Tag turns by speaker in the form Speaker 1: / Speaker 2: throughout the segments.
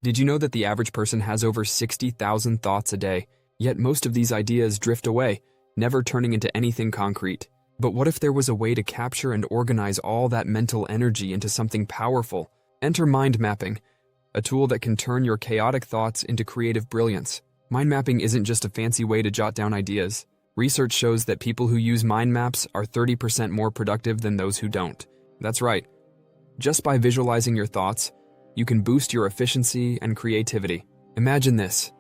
Speaker 1: Did you know that the average person has over 60,000 thoughts a day, yet most of these ideas drift away, never turning into anything concrete? But what if there was a way to capture and organize all that mental energy into something powerful? Enter mind mapping, a tool that can turn your chaotic thoughts into creative brilliance. Mind mapping isn't just a fancy way to jot down ideas. Research shows that people who use mind maps are 30% more productive than those who don't. That's right. Just by visualizing your thoughts, you can boost your efficiency and creativity. Imagine this.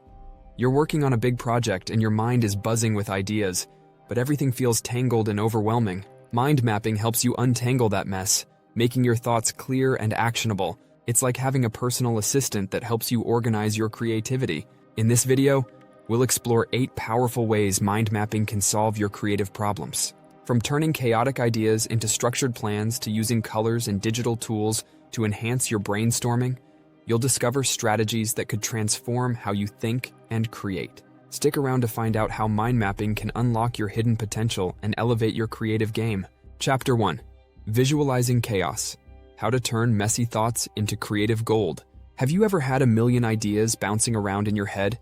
Speaker 1: You're working on a big project and your mind is buzzing with ideas, but everything feels tangled and overwhelming. Mind mapping helps you untangle that mess, making your thoughts clear and actionable. It's like having a personal assistant that helps you organize your creativity. In this video, we'll explore 8 powerful ways mind mapping can solve your creative problems. From turning chaotic ideas into structured plans to using colors and digital tools to enhance your brainstorming, you'll discover strategies that could transform how you think and create. Stick around to find out how mind mapping can unlock your hidden potential and elevate your creative game. Chapter 1. Visualizing Chaos. How to turn messy thoughts into creative gold. Have you ever had a million ideas bouncing around in your head,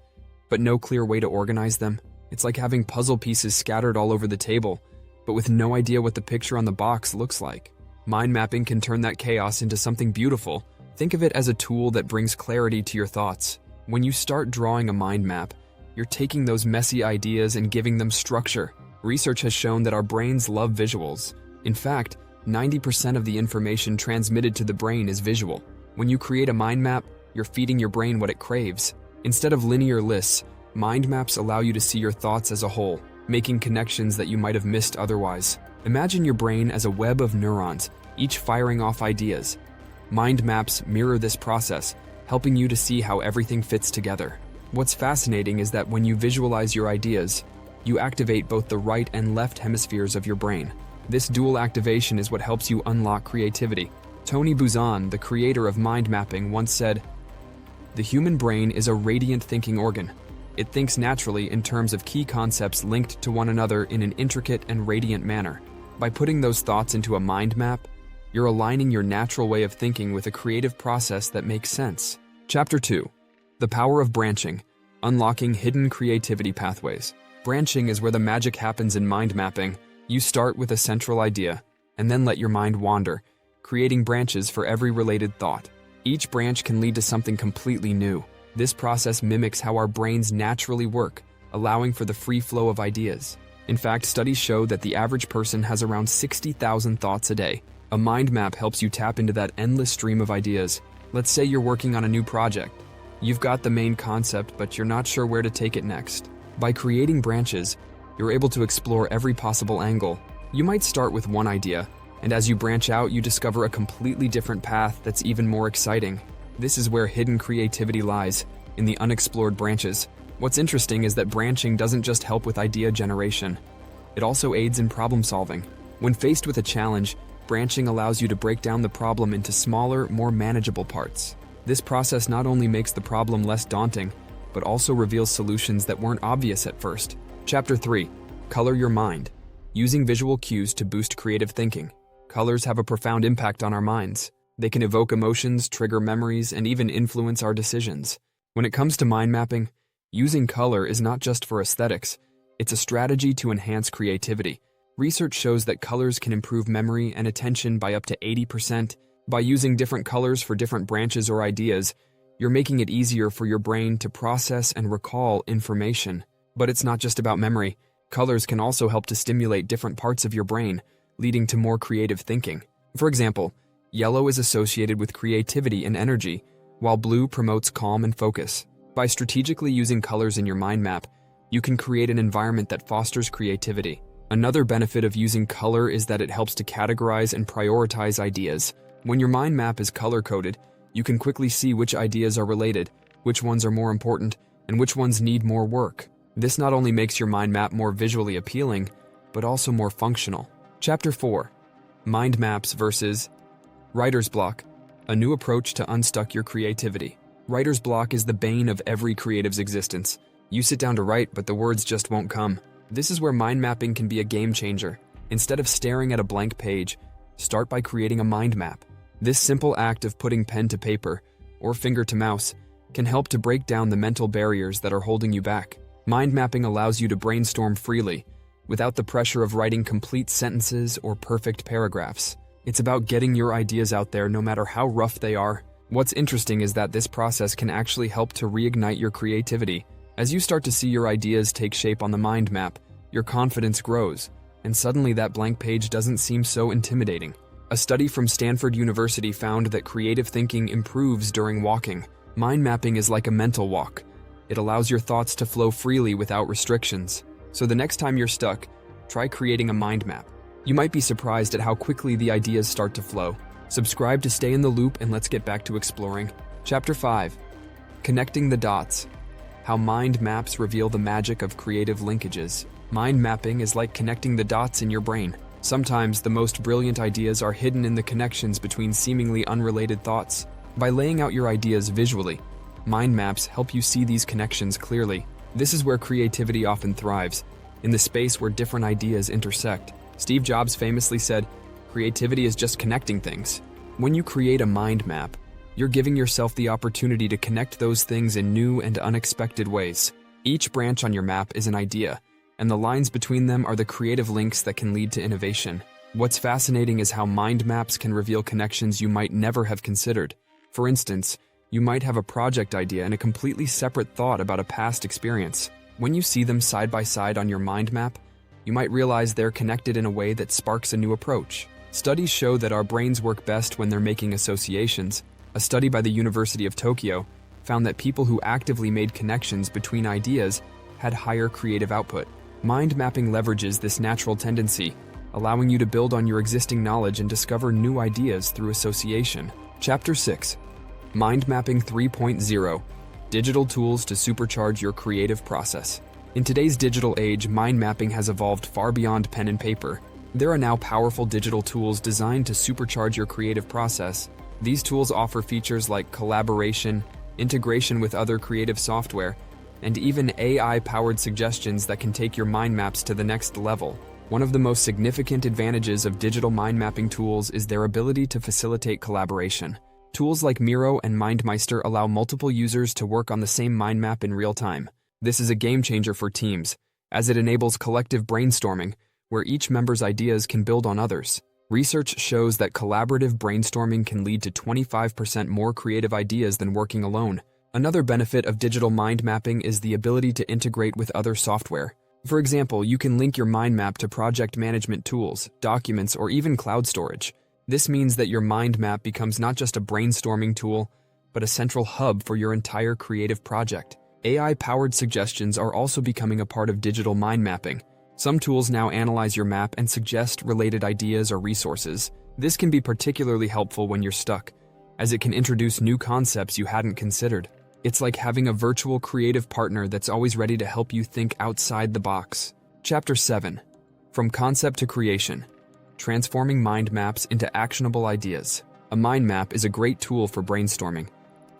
Speaker 1: but no clear way to organize them? It's like having puzzle pieces scattered all over the table, but with no idea what the picture on the box looks like. Mind mapping can turn that chaos into something beautiful. Think of it as a tool that brings clarity to your thoughts. When you start drawing a mind map, you're taking those messy ideas and giving them structure. Research has shown that our brains love visuals. In fact, 90% of the information transmitted to the brain is visual. When you create a mind map, you're feeding your brain what it craves. Instead of linear lists, mind maps allow you to see your thoughts as a whole, making connections that you might have missed otherwise. Imagine your brain as a web of neurons, each firing off ideas. Mind maps mirror this process, helping you to see how everything fits together. What's fascinating is that when you visualize your ideas, you activate both the right and left hemispheres of your brain. This dual activation is what helps you unlock creativity. Tony Buzan, the creator of mind mapping, once said, "The human brain is a radiant thinking organ. It thinks naturally in terms of key concepts linked to one another in an intricate and radiant manner. By putting those thoughts into a mind map, you're aligning your natural way of thinking with a creative process that makes sense." Chapter 2. The Power of Branching. Unlocking Hidden Creativity Pathways. Branching is where the magic happens in mind mapping. You start with a central idea, and then let your mind wander, creating branches for every related thought. Each branch can lead to something completely new. This process mimics how our brains naturally work, allowing for the free flow of ideas. In fact, studies show that the average person has around 60,000 thoughts a day. A mind map helps you tap into that endless stream of ideas. Let's say you're working on a new project. You've got the main concept, but you're not sure where to take it next. By creating branches, you're able to explore every possible angle. You might start with one idea, and as you branch out, you discover a completely different path that's even more exciting. This is where hidden creativity lies, in the unexplored branches. What's interesting is that branching doesn't just help with idea generation. It also aids in problem solving. When faced with a challenge, branching allows you to break down the problem into smaller, more manageable parts. This process not only makes the problem less daunting, but also reveals solutions that weren't obvious at first. Chapter 3. Color Your Mind. Using visual cues to boost creative thinking. Colors have a profound impact on our minds. They can evoke emotions, trigger memories, and even influence our decisions. When it comes to mind mapping, using color is not just for aesthetics. It's a strategy to enhance creativity. Research shows that colors can improve memory and attention by up to 80%. By using different colors for different branches or ideas, you're making it easier for your brain to process and recall information. But it's not just about memory. Colors can also help to stimulate different parts of your brain, leading to more creative thinking. For example, yellow is associated with creativity and energy, while blue promotes calm and focus. By strategically using colors in your mind map, you can create an environment that fosters creativity. Another benefit of using color is that it helps to categorize and prioritize ideas. When your mind map is color-coded, you can quickly see which ideas are related, which ones are more important, and which ones need more work. This not only makes your mind map more visually appealing, but also more functional. Chapter 4. Mind Maps versus Writer's Block. A new approach to unstuck your creativity. Writer's block is the bane of every creative's existence. You sit down to write, but the words just won't come. This is where mind mapping can be a game changer. Instead of staring at a blank page, start by creating a mind map. This simple act of putting pen to paper, or finger to mouse, can help to break down the mental barriers that are holding you back. Mind mapping allows you to brainstorm freely, without the pressure of writing complete sentences or perfect paragraphs. It's about getting your ideas out there no matter how rough they are. What's interesting is that this process can actually help to reignite your creativity. As you start to see your ideas take shape on the mind map, your confidence grows, and suddenly that blank page doesn't seem so intimidating. A study from Stanford University found that creative thinking improves during walking. Mind mapping is like a mental walk. It allows your thoughts to flow freely without restrictions. So the next time you're stuck, try creating a mind map. You might be surprised at how quickly the ideas start to flow. Subscribe to stay in the loop, and let's get back to exploring. Chapter 5. Connecting the dots. How mind maps reveal the magic of creative linkages. Mind mapping is like connecting the dots in your brain. Sometimes the most brilliant ideas are hidden in the connections between seemingly unrelated thoughts. By laying out your ideas visually, mind maps help you see these connections clearly. This is where creativity often thrives, in the space where different ideas intersect. Steve Jobs famously said, "Creativity is just connecting things." When you create a mind map, you're giving yourself the opportunity to connect those things in new and unexpected ways. Each branch on your map is an idea, and the lines between them are the creative links that can lead to innovation. What's fascinating is how mind maps can reveal connections you might never have considered. For instance, you might have a project idea and a completely separate thought about a past experience. When you see them side by side on your mind map, you might realize they're connected in a way that sparks a new approach. Studies show that our brains work best when they're making associations. A study by the University of Tokyo found that people who actively made connections between ideas had higher creative output. Mind mapping leverages this natural tendency, allowing you to build on your existing knowledge and discover new ideas through association. Chapter 6. Mind Mapping 3.0. Digital Tools to Supercharge Your Creative Process. In today's digital age, mind mapping has evolved far beyond pen and paper. There are now powerful digital tools designed to supercharge your creative process. These tools offer features like collaboration, integration with other creative software, and even AI-powered suggestions that can take your mind maps to the next level. One of the most significant advantages of digital mind mapping tools is their ability to facilitate collaboration. Tools like Miro and MindMeister allow multiple users to work on the same mind map in real time. This is a game changer for teams, as it enables collective brainstorming, where each member's ideas can build on others. Research shows that collaborative brainstorming can lead to 25% more creative ideas than working alone. Another benefit of digital mind mapping is the ability to integrate with other software. For example, you can link your mind map to project management tools, documents, or even cloud storage. This means that your mind map becomes not just a brainstorming tool, but a central hub for your entire creative project. AI-powered suggestions are also becoming a part of digital mind mapping. Some tools now analyze your map and suggest related ideas or resources. This can be particularly helpful when you're stuck, as it can introduce new concepts you hadn't considered. It's like having a virtual creative partner that's always ready to help you think outside the box. Chapter 7. From Concept to Creation. Transforming mind maps into actionable ideas. A mind map is a great tool for brainstorming,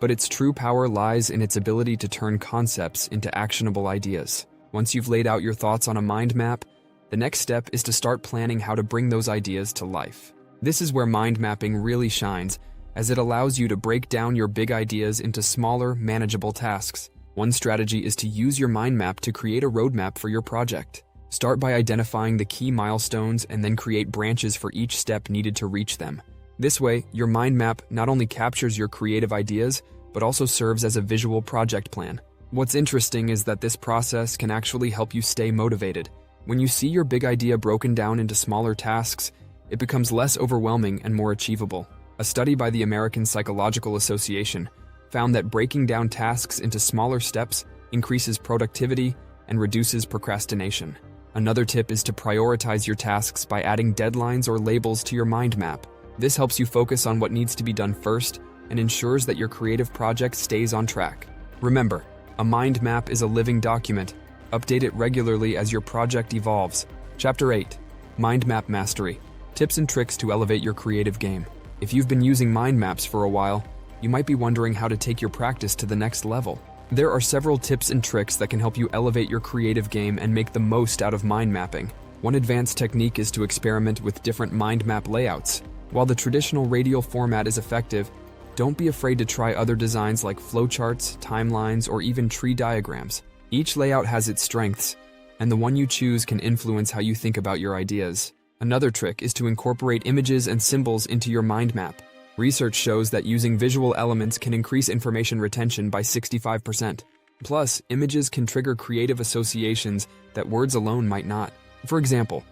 Speaker 1: but its true power lies in its ability to turn concepts into actionable ideas. Once you've laid out your thoughts on a mind map, the next step is to start planning how to bring those ideas to life. This is where mind mapping really shines, as it allows you to break down your big ideas into smaller, manageable tasks. One strategy is to use your mind map to create a roadmap for your project. Start by identifying the key milestones and then create branches for each step needed to reach them. This way, your mind map not only captures your creative ideas, but also serves as a visual project plan. What's interesting is that this process can actually help you stay motivated. When you see your big idea broken down into smaller tasks, it becomes less overwhelming and more achievable. A study by the American Psychological Association found that breaking down tasks into smaller steps increases productivity and reduces procrastination. Another tip is to prioritize your tasks by adding deadlines or labels to your mind map. This helps you focus on what needs to be done first and ensures that your creative project stays on track. Remember, a mind map is a living document. Update it regularly as your project evolves. Chapter 8. Mind Map Mastery. Tips and tricks to elevate your creative game. If you've been using mind maps for a while, you might be wondering how to take your practice to the next level. There are several tips and tricks that can help you elevate your creative game and make the most out of mind mapping. One advanced technique is to experiment with different mind map layouts. While the traditional radial format is effective, Don't be afraid to try other designs like flowcharts, timelines, or even tree diagrams. Each layout has its strengths, and the one you choose can influence how you think about your ideas. Another trick is to incorporate images and symbols into your mind map. Research shows that using visual elements can increase information retention by 65%. Plus, images can trigger creative associations that words alone might not. For example,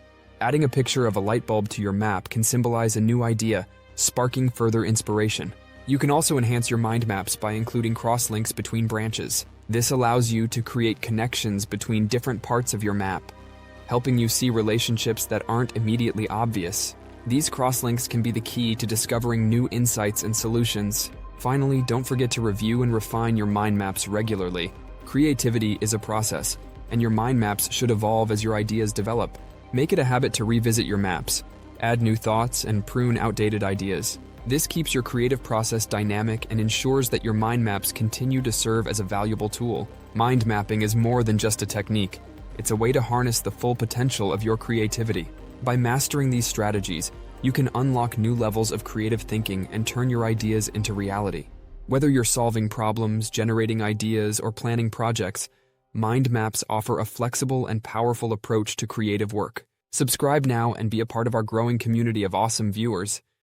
Speaker 1: adding a picture of a light bulb to your map can symbolize a new idea, sparking further inspiration. You can also enhance your mind maps by including cross-links between branches. This allows you to create connections between different parts of your map, helping you see relationships that aren't immediately obvious. These crosslinks can be the key to discovering new insights and solutions. Finally, don't forget to review and refine your mind maps regularly. Creativity is a process, and your mind maps should evolve as your ideas develop. Make it a habit to revisit your maps, add new thoughts, and prune outdated ideas. This keeps your creative process dynamic and ensures that your mind maps continue to serve as a valuable tool. Mind mapping is more than just a technique. It's a way to harness the full potential of your creativity. By mastering these strategies, you can unlock new levels of creative thinking and turn your ideas into reality. Whether you're solving problems, generating ideas, or planning projects, mind maps offer a flexible and powerful approach to creative work. Subscribe now and be a part of our growing community of awesome viewers.